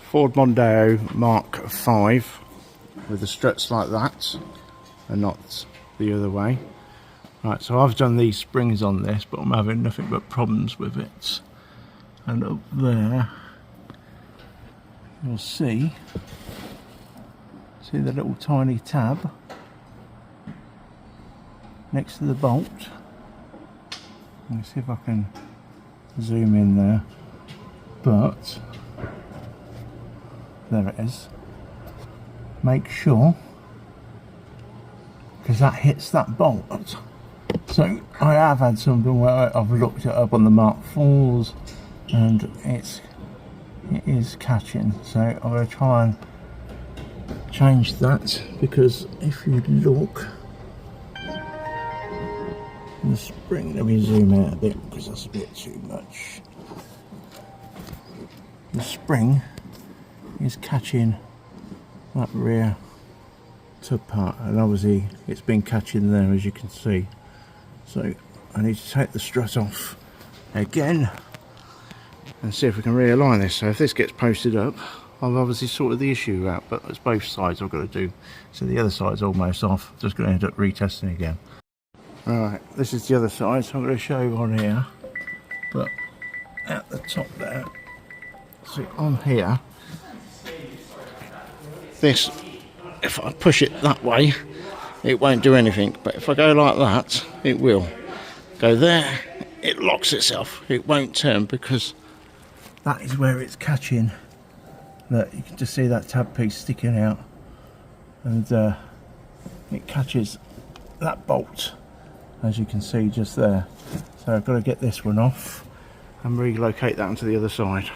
Ford Mondeo Mk5 with the struts like that and not the other way. Right, so I've done these springs on this, but I'm having nothing but problems with it. And up there, you'll see the little tiny tab next to the bolt. Let me see if I can zoom in there, but there it is. Make sure, because that hits that bolt. So I have had something where I've looked it up on the Mk4s and it is catching, so I'm going to try and change that, because if you look, the spring, let me zoom out a bit because that's a bit too much. The spring is catching that rear tub part, and obviously it's been catching there, as you can see. So I need to take the strut off again and see if we can realign this. So if this gets posted up, I've obviously sorted the issue out, but it's both sides I've got to do. So the other side's almost off, just going to end up retesting again. Right, this is the other side, so I'm going to show you on here, but at the top there, so on here, this, if I push it that way, it won't do anything, but if I go like that, it will. Go there, it locks itself, it won't turn, because that is where it's catching. Look, you can just see that tab piece sticking out, and it catches that bolt, as you can see just there. So I've got to get this one off and relocate that onto the other side.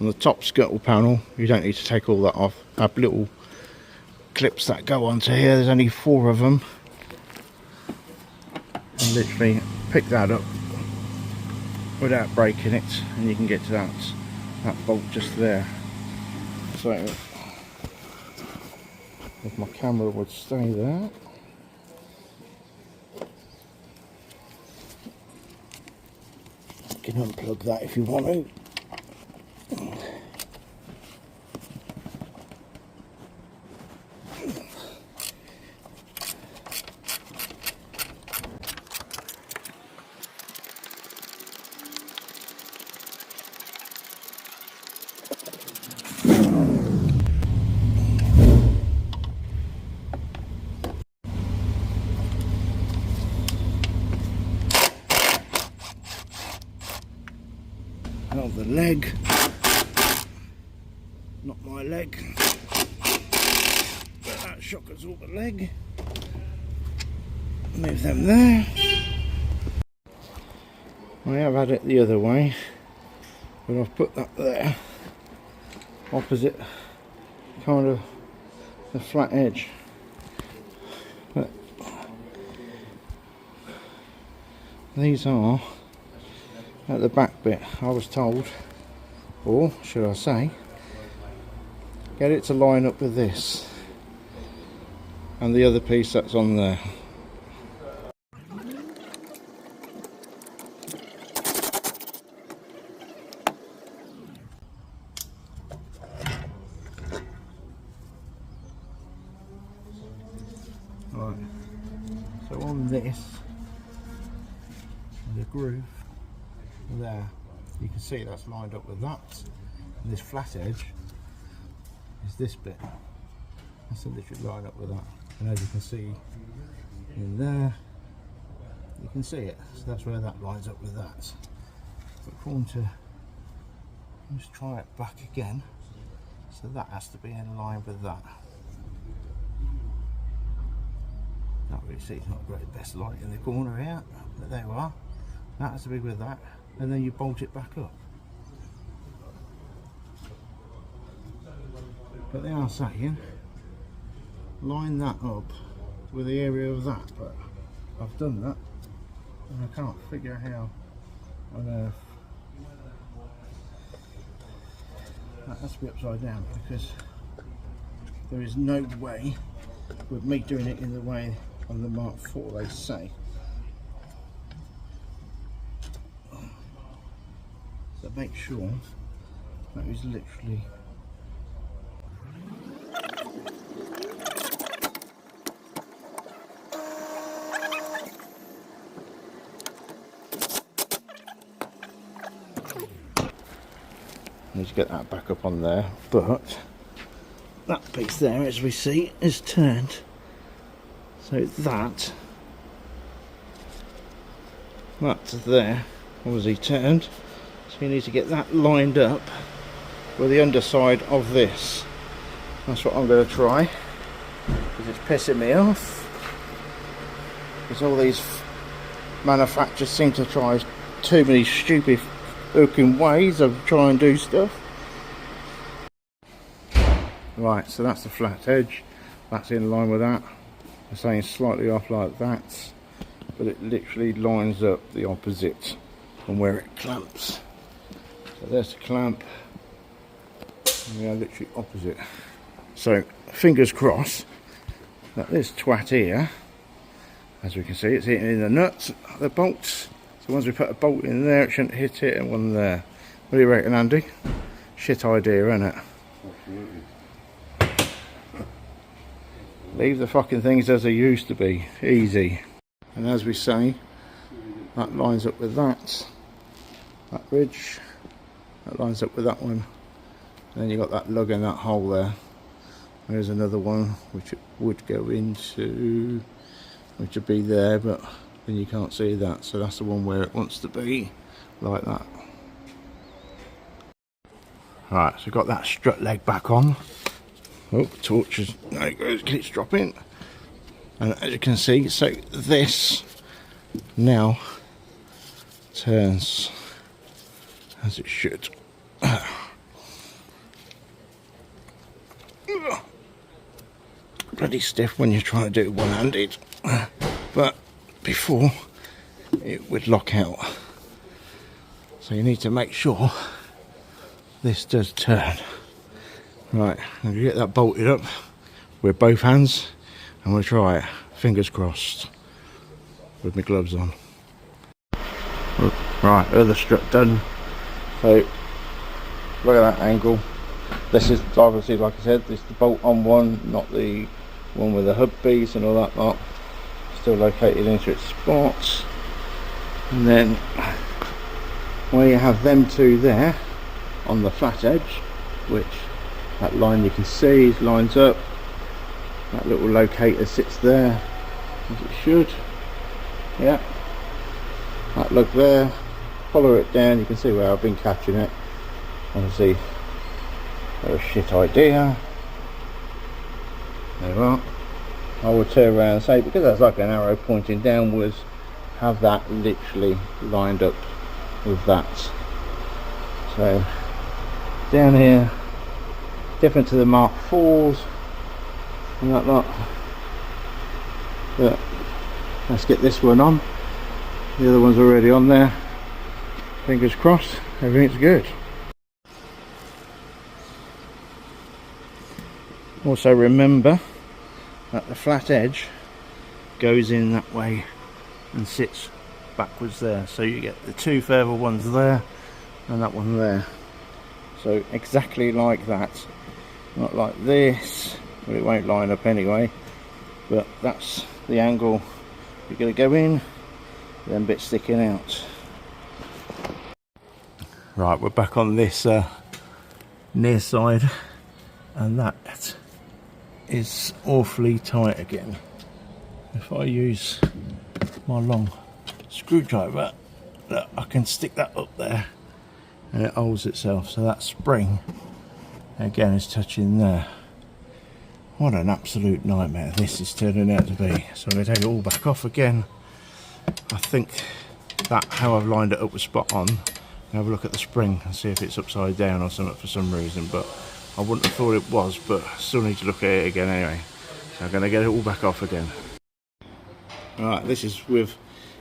On the top scuttle panel, you don't need to take all that off. I have little clips that go onto here, there's only 4 of them, and literally pick that up without breaking it, and you can get to that bolt just there. So if my camera would stay there, you can unplug that if you want to. The leg, not my leg, but that shock absorber leg. Move them there. I have had it the other way, but I've put that there, opposite kind of the flat edge. But these are at the back bit. I was told, or should I say, get it to line up with this and the other piece that's on there. Right, so on this, the groove there, you can see that's lined up with that, and this flat edge is this bit. That's literally lined up with that, and as you can see in there, you can see it, so that's where that lines up with that. But according to, let's try it back again, so that has to be in line with that. Can't really see, it's not great best light in the corner here, but there we are. That has to be with that, and then you bolt it back up. But they are saying line that up with the area of that, but I've done that and I can't figure how on earth that has to be upside down, because there is no way with me doing it in the way on the Mk4 they say. So make sure that is literally Need to get that back up on there, but that piece there, as we see, is turned. So that's there, obviously turned. So you need to get that lined up with the underside of this. That's what I'm going to try, because it's pissing me off. Because all these manufacturers seem to try too many stupid fucking ways of trying to do stuff. Right, so that's the flat edge. That's in line with that. I'm saying slightly off like that, but it literally lines up the opposite from where it clamps. So there's the clamp, and we are literally opposite. So fingers crossed that this twat here, as we can see, it's hitting in the nuts, the bolts. So once we put a bolt in there, it shouldn't hit it, and one there. What do you reckon, Andy? Shit idea, isn't it? Absolutely. Leave the fucking things as they used to be. Easy. And as we say, that lines up with that ridge. That lines up with that one. And then you've got that lug in that hole there. There's another one which it would go into, which would be there, but then you can't see that. So that's the one where it wants to be, like that. Right, so we've got that strut leg back on. Oh, torch is, there it goes, keeps dropping. And as you can see, so this now turns as it should. Bloody stiff when you're trying to do it one-handed, but before it would lock out. So you need to make sure this does turn. Right, I'm gonna get that bolted up with both hands and we'll try it. Fingers crossed, with my gloves on. Right, other strut done. So look at that angle. This is obviously, like I said, this is the bolt on one, not the one with the hub bees and all that lot. Still located into its spots. And then where you have them two there on the flat edge, which that line you can see lines up, that little locator sits there as it should. Yeah, that lug there, follow it down, you can see where I've been catching it. Obviously a shit idea. There we are. I would turn around and say, because that's like an arrow pointing downwards, have that literally lined up with that. So down here, different to the Mk4s and that lot. But let's get this one on. The other one's already on there. Fingers crossed, everything's good. Also remember that the flat edge goes in that way and sits backwards there. So you get the two further ones there and that one there. So exactly like that. Not like this, but it won't line up anyway. But that's the angle you're going to go in, then bit sticking out. Right, we're back on this near side, and that is awfully tight again. If I use my long screwdriver, look, I can stick that up there and it holds itself. So that spring again is touching there. What an absolute nightmare this is turning out to be. So I'm going to take it all back off again. I think that how I've lined it up was spot on. Have a look at the spring and see if it's upside down or something for some reason, but I wouldn't have thought it was, but still need to look at it again anyway. So I'm going to get it all back off again. Alright, this is with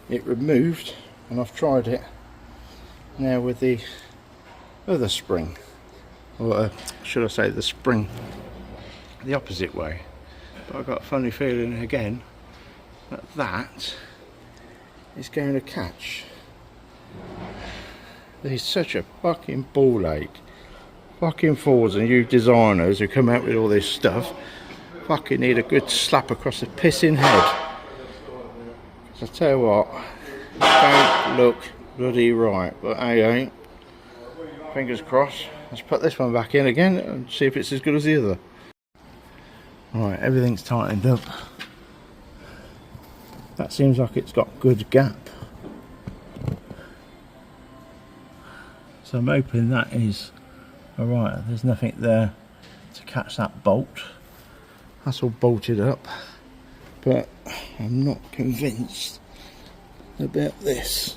it removed, and I've tried it now with the other spring, or should I say the spring the opposite way. But I've got a funny feeling again that that is going to catch. There's such a fucking ball ache. Fucking Fords and you designers who come out with all this stuff fucking need a good slap across the pissing head. Because I tell you what, it don't look bloody right, but hey, fingers crossed. let's put this one back in again and see if it's as good as the other. Right, everything's tightened up. That seems like it's got good gap. So I'm hoping that is alright. There's nothing there to catch that bolt. That's all bolted up. But I'm not convinced about this.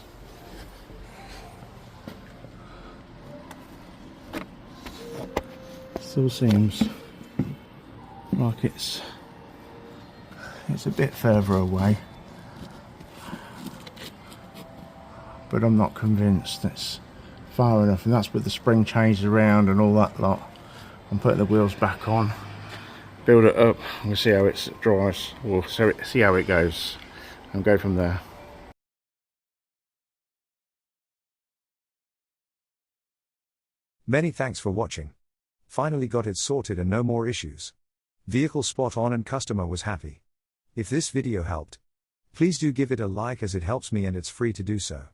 Still seems like it's a bit further away, but I'm not convinced it's far enough, and that's with the spring changed around and all that lot. I'm putting the wheels back on, build it up, and we'll see how it dries, or see how it goes, and go from there. Many thanks for watching. Finally got it sorted and no more issues. Vehicle spot on and customer was happy. If this video helped, please do give it a like as it helps me and it's free to do so.